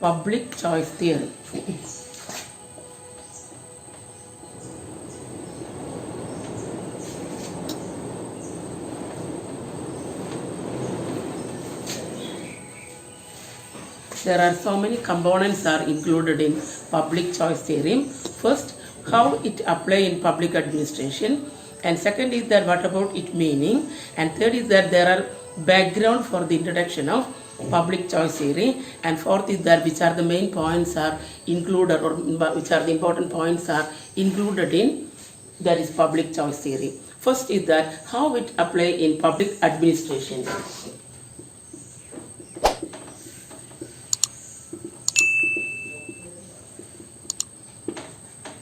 Public choice theory. There are so many components are included in public choice theory. First, how it apply in public administration, and second is that what about its meaning, and third is that there are background for the introduction of public choice theory, and fourth is that which are the main points are included or which are the important points are included in that is public choice theory. First is that how it apply in public administration.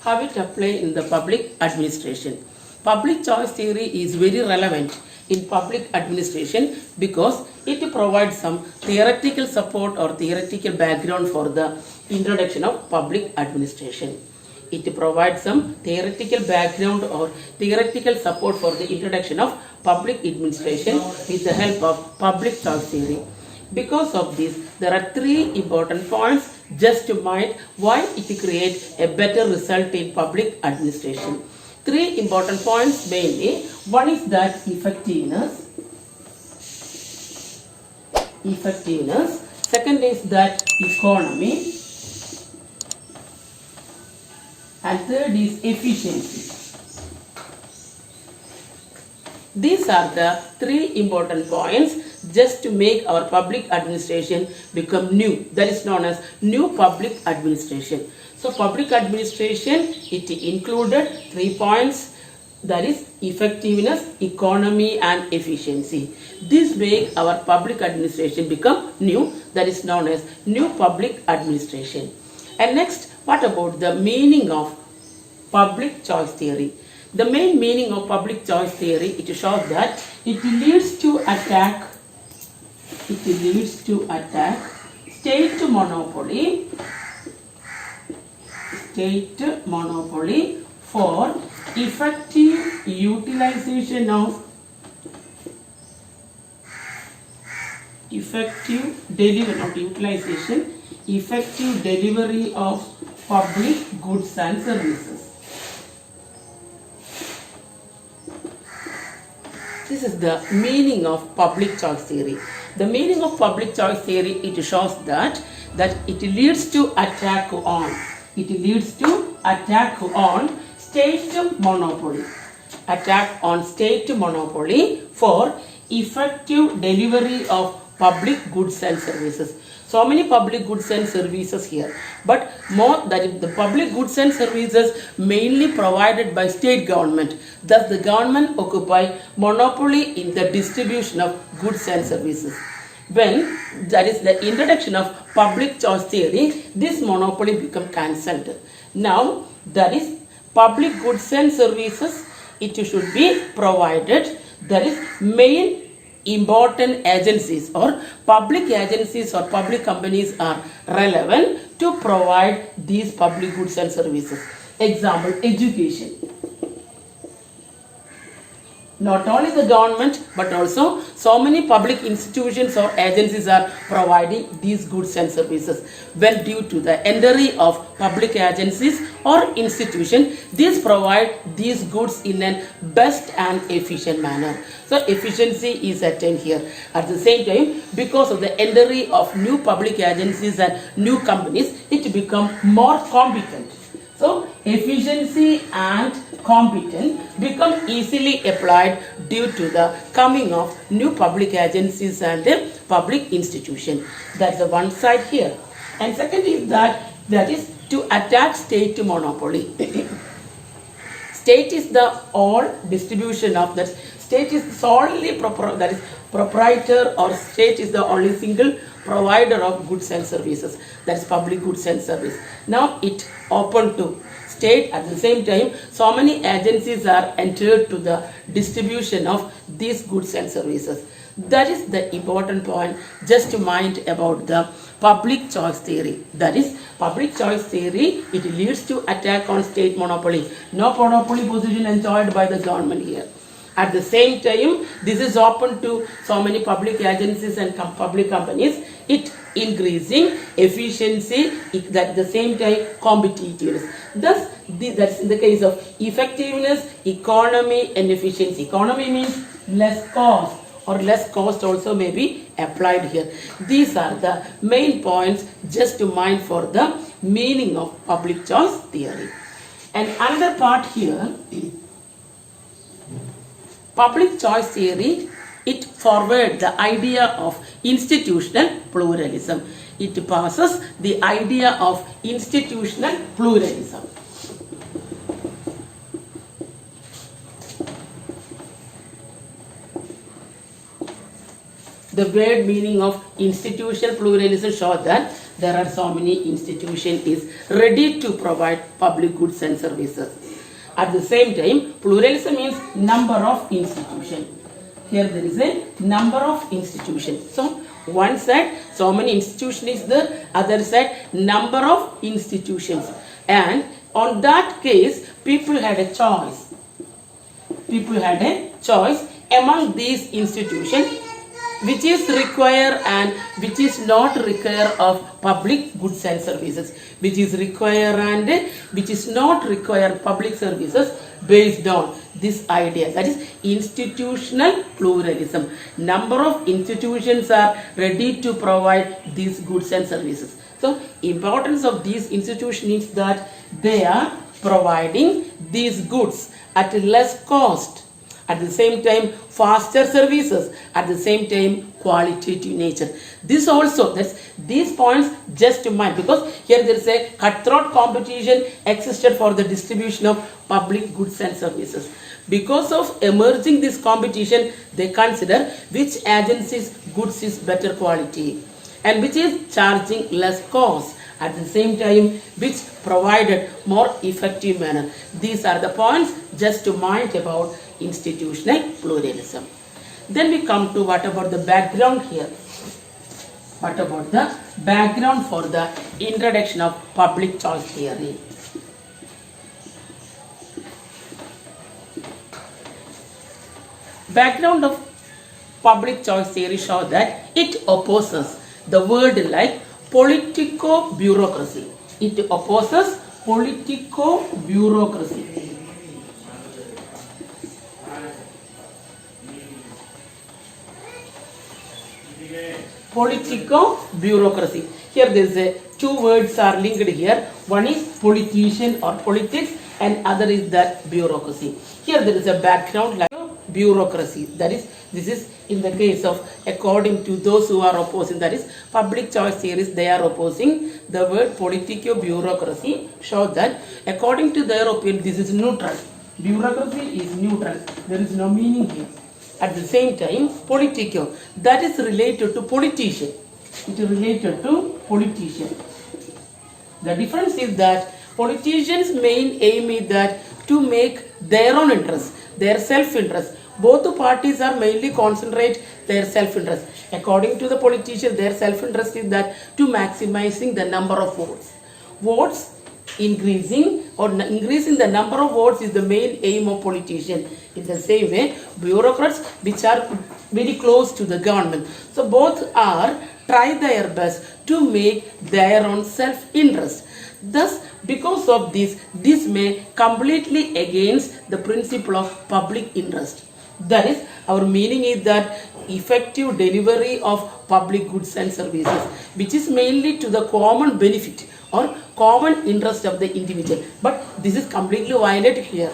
How it apply in the public administration. Public choice theory is very relevant in public administration because it provides some theoretical support or theoretical background for the introduction of public administration. It provides some theoretical background or theoretical support for the introduction of public administration with the help of public choice theory. Because of this, there are three important points just to mind why it creates a better result in public administration. Three important points mainly. One is that effectiveness. Second is that economy. And third is efficiency. These are the three important points just to make our public administration become new. That is known as new public administration. So public administration, it included 3 points, that is effectiveness, economy and efficiency. This make our public administration become new, that is known as new public administration. And next, what about the meaning of public choice theory? The main meaning of public choice theory, it shows that it leads to attack state monopoly for effective utilization of effective delivery of public goods and services. This is the meaning of public choice theory. The meaning of public choice theory, it shows that it leads to attack on state monopoly. Attack on state monopoly for effective delivery of public goods and services. So many public goods and services here, but more that the public goods and services mainly provided by state government. Thus the government occupy monopoly in the distribution of goods and services. When that is the introduction of public choice theory, this monopoly become cancelled. Now that is public goods and services, it should be provided. That is main important agencies or public agencies or public companies are relevant to provide these public goods and services. Example, education. Not only the government but also so many public institutions or agencies are providing these goods and services. When due to the entry of public agencies or institution, these provide these goods in a best and efficient manner. So efficiency is attained here. At the same time, because of the entry of new public agencies and new companies, it become more competent. So efficiency and competence become easily applied due to the coming of new public agencies and public institution. That's the one side here. And second is that is to attack state monopoly. State is the all distribution of that. State is solely that is proprietor, or state is the only single provider of goods and services, that is public goods and service. Now it open to state. At the same time, so many agencies are entered to the distribution of these goods and services. That is the important point just to mind about the public choice theory. That is public choice theory, it leads to attack on state monopoly. No monopoly position enjoyed by the government here. At the same time, this is open to so many public agencies and public companies. It increasing efficiency, at the same time competitiveness. Thus, that's in the case of effectiveness, economy and efficiency. Economy means less cost, or less cost also may be applied here. These are the main points just to mind for the meaning of public choice theory. And another part here, public choice theory, it forward the idea of institutional pluralism. It passes the idea of institutional pluralism. The word meaning of institutional pluralism shows that there are so many institutions is ready to provide public goods and services. At the same time, pluralism means number of institutions. Here there is a number of institutions. So one side so many institutions is there, other side number of institutions. And on that case, people had a choice. People had a choice among these institutions which is require and which is not require of public goods and services, which is require and which is not require public services based on this idea, that is institutional pluralism. Number of institutions are ready to provide these goods and services. So importance of these institutions is that they are providing these goods at less cost, at the same time faster services, at the same time qualitative nature. This also, that's these points just to mind, because here there is a cutthroat competition existed for the distribution of public goods and services. Because of emerging this competition, they consider which agency's goods is better quality and which is charging less cost, at the same time which provided more effective manner. These are the points just to mind about institutional pluralism. Then we come to what about the background here. What about the background for the introduction of public choice theory? Background of public choice theory shows that it opposes the word like politico-bureaucracy. It opposes politico-bureaucracy. Politico-bureaucracy. Here there is a two words are linked here. One is politician or politics and other is that bureaucracy. Here there is a background like bureaucracy. That is, this is in the case of according to those who are opposing, that is public choice theories, they are opposing the word politico-bureaucracy, show that according to their opinion this is neutral. Bureaucracy is neutral. There is no meaning here. At the same time, politico, that is related to politician. It is related to politician. The difference is that politicians' main aim is that to make their own interest, their self-interest. Both the parties are mainly concentrate their self-interest. According to the politician, their self-interest is that to maximizing the number of votes. Votes increasing or increasing the number of votes is the main aim of politicians. In the same way, bureaucrats which are very close to the government. So both are try their best to make their own self-interest. Thus, because of this may completely against the principle of public interest. That is, our meaning is that effective delivery of public goods and services, which is mainly to the common benefit or common interest of the individual. But this is completely violated here.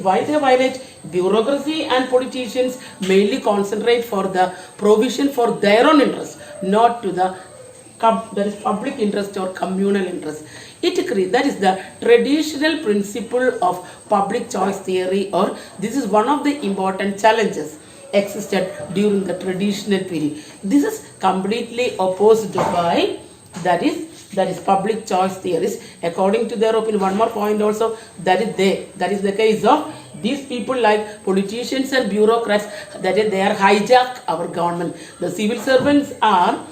Why they violate? Bureaucracy and politicians mainly concentrate for the provision for their own interest, not to the there is public interest or communal interest. That is the traditional principle of public choice theory, or this is one of the important challenges existed during the traditional period. This is completely opposed by that is public choice theories. According to their opinion, one more point also, that is the case of these people like politicians and bureaucrats, that is they are hijack our government. The civil servants are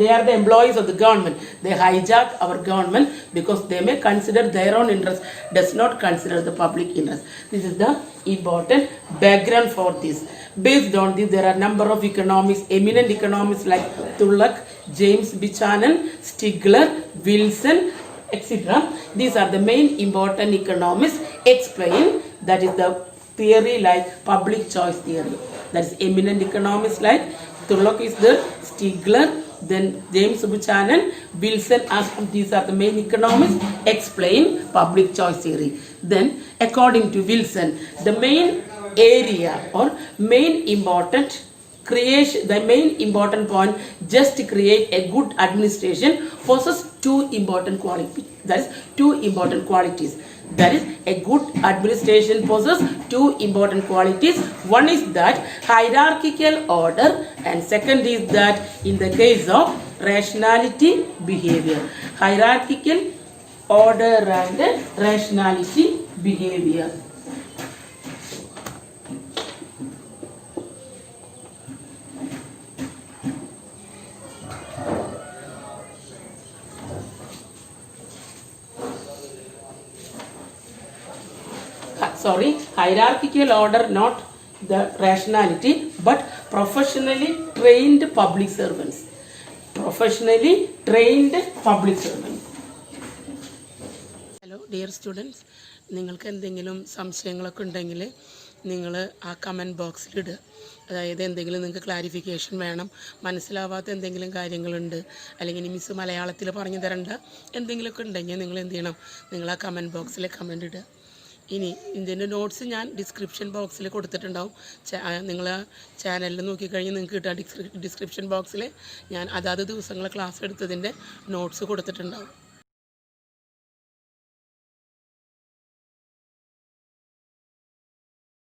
They are the employees of the government. They hijack our government because they may consider their own interest, does not consider the public interest. This is the important background for this. Based on this, there are number of economists, eminent economists like Tullock, James Buchanan, Stigler, Wilson, etc. These are the main important economists explain, that is the theory like public choice theory. That is eminent economists like Tullock is there, Stigler, then James Buchanan, Wilson, these are the main economists explain public choice theory. Then according to Wilson, the main area or main important creation, the main important point, just to create a good administration possesses two important qualities. That is two important qualities. That is, a good administration possesses two important qualities. One is that hierarchical order, and second is that in the case of rationality behavior. Hierarchical order and rationality behavior. Hierarchical order, not the rationality, but professionally trained public servants. Professionally trained public servants. Hello dear students, നിങ്ങൾക്ക് എന്തെങ്കിലും സംശയങ്ങളൊക്കെ ഉണ്ടെങ്കിൽ നിങ്ങൾ ആ comment ബോക്സിൽ ഇടുക. അതായത് എന്തെങ്കിലും നിങ്ങൾക്ക് ക്ലാരിഫിക്കേഷൻ വേണം, മനസ്സിലാവാത്ത എന്തെങ്കിലും കാര്യങ്ങളുണ്ട്, അല്ലെങ്കിൽ ഇനി മിസ് മലയാളത്തിൽ പറഞ്ഞു തരേണ്ട എന്തെങ്കിലുമൊക്കെ ഉണ്ടെങ്കിൽ നിങ്ങൾ എന്ത് ചെയ്യണം, നിങ്ങൾ ആ കമൻറ്റ് ബോക്സിൽ കമൻറ്റ് ഇടുക. ഇനി ഇതിൻ്റെ നോട്ട്സ് ഞാൻ ഡിസ്ക്രിപ്ഷൻ ബോക്സിൽ കൊടുത്തിട്ടുണ്ടാവും. നിങ്ങൾ ചാനലിൽ നോക്കിക്കഴിഞ്ഞ് നിങ്ങൾക്ക് കിട്ടുക ഡിസ്ക്രിപ്ഷൻ ബോക്സിൽ ഞാൻ അതാത് ദിവസങ്ങൾ ക്ലാസ് എടുത്തതിൻ്റെ നോട്ട്സ് കൊടുത്തിട്ടുണ്ടാവും.